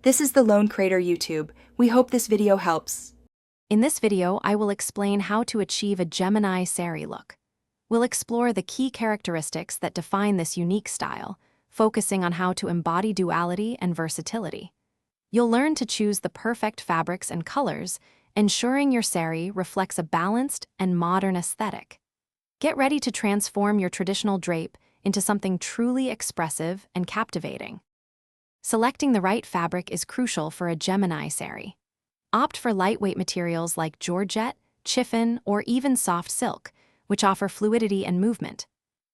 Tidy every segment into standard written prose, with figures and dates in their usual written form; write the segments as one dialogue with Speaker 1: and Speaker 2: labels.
Speaker 1: This is the Lone Creator YouTube. We hope this video helps.
Speaker 2: In this video, I will explain how to achieve a Gemini Saree look. We'll explore the key characteristics that define this unique style, focusing on how to embody duality and versatility. You'll learn to choose the perfect fabrics and colors, ensuring your saree reflects a balanced and modern aesthetic. Get ready to transform your traditional drape into something truly expressive and captivating. Selecting the right fabric is crucial for a Gemini saree. Opt for lightweight materials like georgette, chiffon, or even soft silk, which offer fluidity and movement.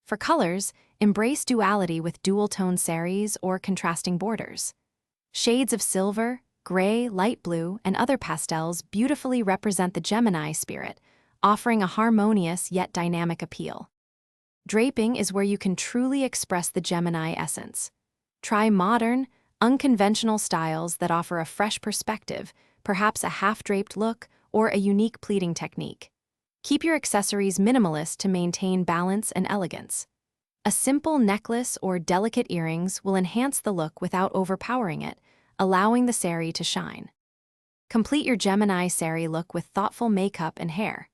Speaker 2: For colors, embrace duality with dual-tone sarees or contrasting borders. Shades of silver, gray, light blue, and other pastels beautifully represent the Gemini spirit, offering a harmonious yet dynamic appeal. Draping is where you can truly express the Gemini essence. Try modern, unconventional styles that offer a fresh perspective, perhaps a half-draped look or a unique pleating technique. Keep your accessories minimalist to maintain balance and elegance. A simple necklace or delicate earrings will enhance the look without overpowering it, allowing the saree to shine. Complete your Gemini saree look with thoughtful makeup and hair.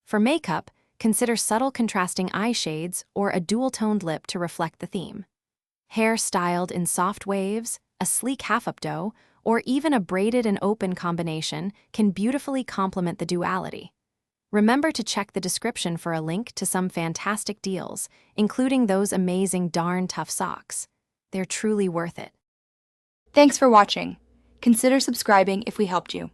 Speaker 2: For makeup, consider subtle contrasting eye shades or a dual-toned lip to reflect the theme. Hair styled in soft waves, a sleek half-updo, or even a braided and open combination can beautifully complement the duality. Remember to check the description for a link to some fantastic deals, including those amazing darn tough socks. They're truly worth it.
Speaker 1: Thanks for watching. Consider subscribing if we helped you.